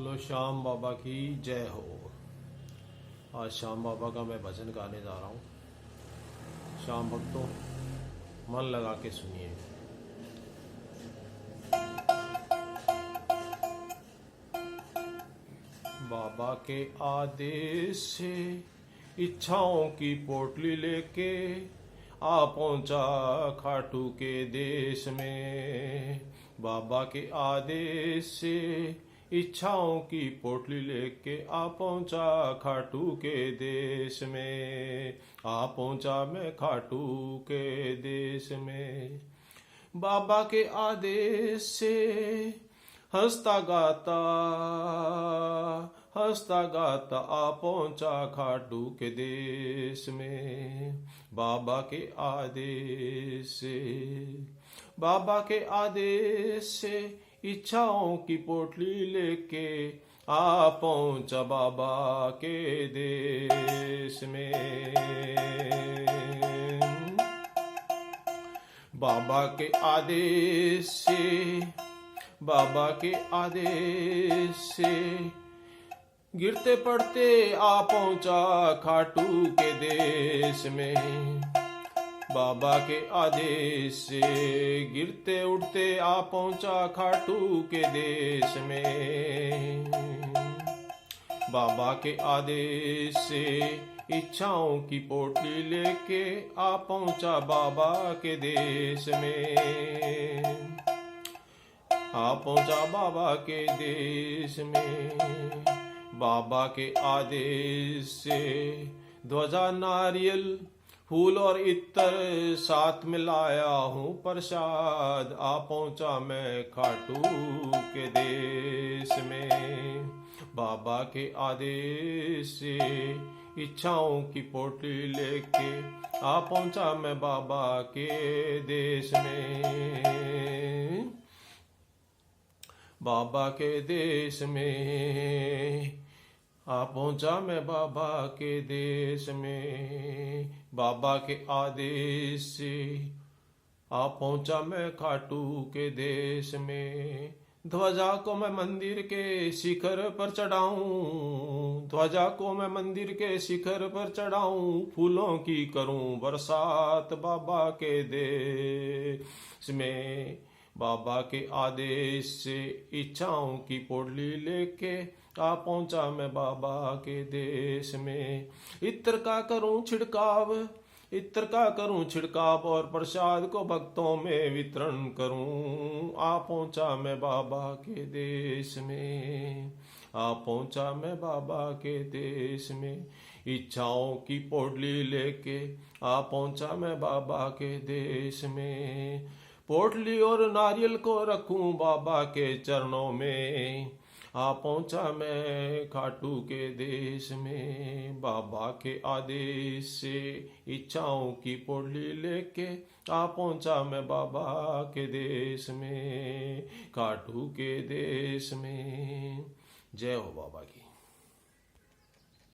बोलो श्याम बाबा की जय हो। आज श्याम बाबा का मैं भजन गाने जा रहा हूँ। श्याम भक्तों, मन लगा के सुनिए। बाबा के आदेश से इच्छाओं की पोटली लेके आ पहुंचा खाटू के देश में। बाबा के आदेश से इच्छाओं की पोटली लेके आ पहुंचा खाटू के देश में। आ पहुंचा मैं खाटू के देश में। बाबा के आदेश से हंसता गाता आ पहुंचा खाटू के देश में। बाबा के आदेश से, बाबा के आदेश से इच्छाओं की पोटली लेके आ पहुंचा बाबा के देश में। बाबा के आदेश से, बाबा के आदेश से गिरते पड़ते आ पहुंचा खाटू के देश में। बाबा के आदेश से गिरते उठते आ पहुंचा खाटू के देश में। बाबा के आदेश से इच्छाओं की पोटली लेके आ पहुंचा बाबा के देश में। आ पहुंचा बाबा के देश में। बाबा के आदेश से ध्वजा नारियल फूल और इत्तर साथ मिलाया हूँ प्रसाद। आ पहुंचा मैं खाटू के देश में। बाबा के आदेश से इच्छाओं की पोटली लेके आ पहुंचा मैं बाबा के देश में। बाबा के देश में आ पहुंचा मैं बाबा के देश में। बाबा के आदेश से आ पहुंचा मैं खाटू के देश में। ध्वजा को मैं मंदिर के शिखर पर चढ़ाऊं, ध्वजा को मैं मंदिर के शिखर पर चढ़ाऊं। फूलों की करूं बरसात बाबा के देश में। बाबा के आदेश से इच्छाओं की पोटली लेके आ पहुंचा मैं बाबा के देश में। इत्र का करूं छिड़काव, इत्र का करूं छिड़काव और प्रसाद को भक्तों में वितरण करूं। आ पहुंचा मैं बाबा के देश में। आ पहुंचा मैं बाबा के देश में। इच्छाओं की पोटली लेके आ पहुंचा मैं बाबा के देश में। पोटली और नारियल को रखूं बाबा के चरणों में। आ पहुंचा मैं खाटू के देश में। बाबा के आदेश से इच्छाओं की पोटली लेके आ पहुंचा मैं बाबा के देश में, खाटू के देश में। जय हो बाबा की।